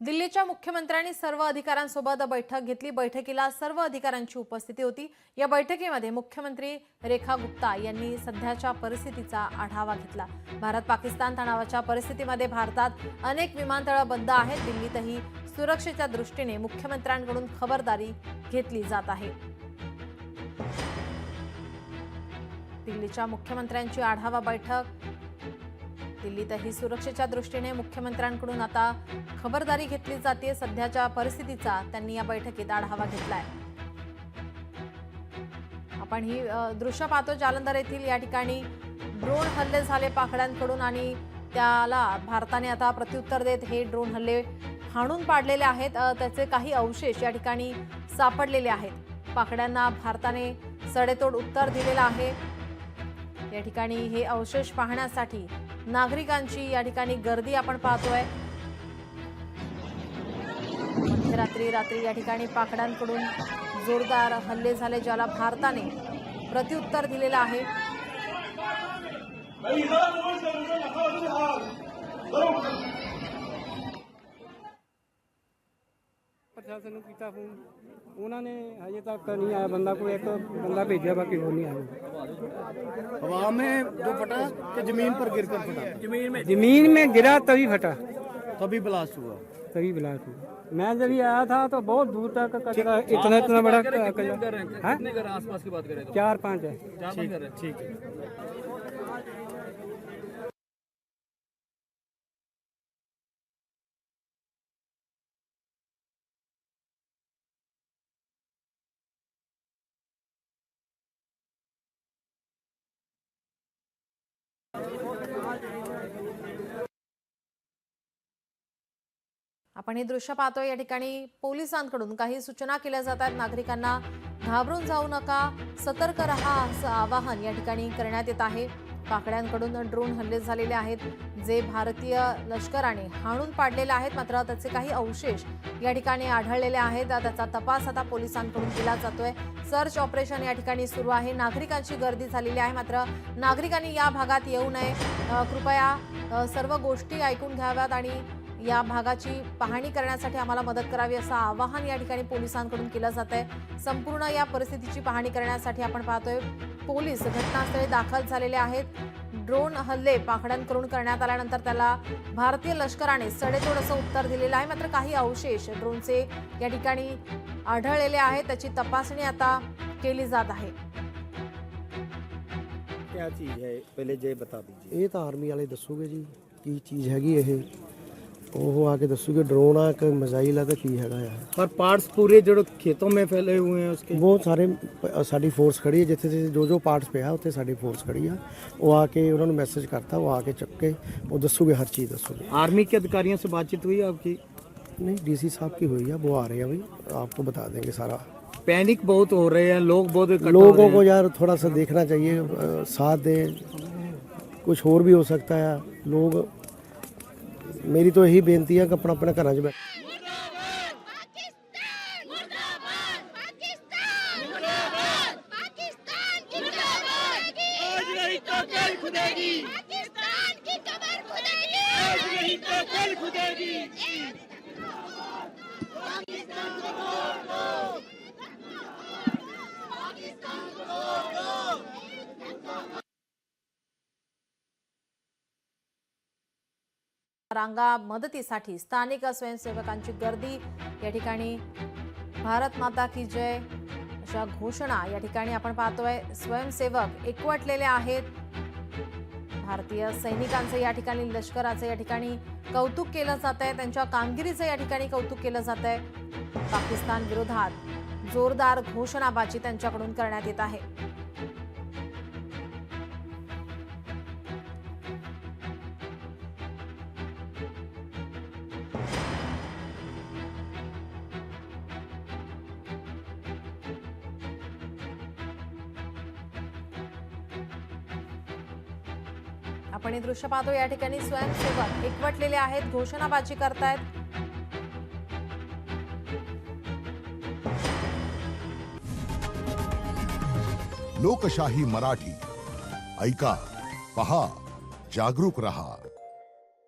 दिल्लीच्या मुख्यमंत्र्यांनी सर्व अधिकाऱ्यांसोबत बैठक घेतली। बैठकीला सर्व अधिकाऱ्यांची उपस्थिती होती। या बैठकीमध्ये मुख्यमंत्री रेखा गुप्ता यांनी सध्याच्या परिस्थितीचा आढावा घेतला। भारत-पाकिस्तान तणावाच्या परिस्थितीमध्ये भारतात अनेक विमानतळ बंद आहेत। दिल्लीतही सुरक्षेच्या दृष्टीने मुख्यमंत्र्यांकडून खबरदारी घेतली जात आहे। दिल्लीच्या मुख्यमंत्र्यांची आढावा बैठक। दिल्लीतही सुरक्षेच्या दृष्टीने मुख्यमंत्र्यांकडून आता खबरदारी घेतली जाते। सध्याच्या परिस्थितीचा त्यांनी या बैठकीत आढावा घेतलाय। आपण ही दृश्य पाहतो जालंधर येथील। या ठिकाणी ड्रोन हल्ले झाले पाकड्यांकडून आणि त्याला भारताने आता प्रत्युत्तर देत हे ड्रोन हल्ले हाणून पाडलेले आहेत। त्याचे काही अवशेष या ठिकाणी सापडलेले आहेत। पाकड्यांना भारताने सडेतोड उत्तर दिलेलं आहे। या ठिकाणी हे अवशेष पाहण्यासाठी नागरिकांची या ठिकाणी गर्दी आपण पाहतोय। मध्यरात्री या ठिकाणी पाकड्यांकडून जोरदार हल्ले झाले, ज्याला भारताने प्रत्युत्तर दिलेलं आहे। प्रशासन किया फोन, उन्होंने अजे तक नहीं आया। बंदा को एक बंदा भेजा, बाकी वो नहीं आया। हवा में जो फटा कि जमीन पर गिरकर फटा? जमीन में गिरा तभी फटा, तभी ब्लास्ट हुआ। तभी ब्लास्ट हुआ। मैं जब ही आया था तो बहुत दूर तक कचरा, इतना बड़ा कचरा। कितने घर आसपास की बात करें तो 4-5 है। ठीक है। आपण हे दृश्य पाहतोय। या ठिकाणी पोलिसांकडून काही सूचना केल्या जात आहेत। नागरिकांना घाबरून जाऊ नका, सतर्क रहा असं आवाहन या ठिकाणी करण्यात येत आहे। पाकड्यांकडून ड्रोन हल्ले झालेले आहेत, जे भारतीय लष्कराने हाणून पाडलेले आहेत। मात्र त्याचे काही अवशेष या ठिकाणी आढळलेले आहेत। त्याचा तपास आता पोलिसांकडून केला जातोय। सर्च ऑपरेशन या ठिकाणी सुरू आहे। नागरिकांची गर्दी झालेली आहे, मात्र नागरिकांनी या भागात येऊ नये। कृपया सर्व गोष्टी ऐकून घ्याव्यात आणि या भागाची पाहणी करण्यासाठी आम्हाला मदत करावी असं आवाहन या ठिकाणी पोलिसांकडून केलं जात आहे। संपूर्ण या परिस्थितीची पाहणी करण्यासाठी आपण पाहतोय पोलीस घटनास्थळी दाखल झालेले आहेत। ड्रोन हल्ले पाकड्यांकडून करण्यात आल्यानंतर त्याला भारतीय लष्कराने सडेतोड असं उत्तर दिलेलं आहे। मात्र काही अवशेष ड्रोनचे या ठिकाणी आढळलेले आहेत, त्याची तपासणी आता केली जात आहे। क्या चीज है पहले जे बता दीजिए। ये तो आर्मी वाले दसोगे जी की चीज़ हैगी ये, वो आके दसोगे ड्रोन आ कि मिसाइल है तो की हैगा यार। पर पार्ट्स पूरे जो खेतों में फैले हुए हैं उसके बहुत सारे साड़ी फोर्स खड़ी है, जिथे जो पार्ट्स पे है उत्थे साड़ी फोर्स खड़ी है। वो आके उन्होंने मैसेज करता, वो आके चक के वो दसोगे, हर चीज़ दसोगे। आर्मी के अधिकारियों से बातचीत हुई आपकी? नहीं, डीसी साहब की हुई है, वो आ रहे हैं भाई, आपको बता देंगे सारा। पैनिक बहुत हो रहे हैं लोग, बहुत इकट्ठा हो रहे लोगों हैं। को यार थोड़ा सा देखना चाहिए, साथ दें। कुछ और भी हो सकता है। लोग, मेरी तो यही बेनती है कि अपना अपना घरां च बैठ रांगा मदतीसाठी स्थानिक स्वयंसेवकांची गर्दी। या ठिकाणी भारत माता की जय अशा घोषणा या ठिकाणी आपण पाहतोय। स्वयंसेवक एकवटलेले आहेत। भारतीय सैनिकांचं या ठिकाणी, लष्कराचं या ठिकाणी कौतुक केलं जात आहे। त्यांच्या कामगिरीचं या ठिकाणी कौतुक केलं जात आहे। पाकिस्तान विरोधात जोरदार घोषणाबाजी त्यांच्याकडून करण्यात येत आहे। आपण हे दृश्य पाहतो। या ठिकाणी स्वयंसेवक एकवटलेले आहेत, घोषणाबाजी करतायत। लोकशाही मराठी ऐका, पहा, जागरूक रहा।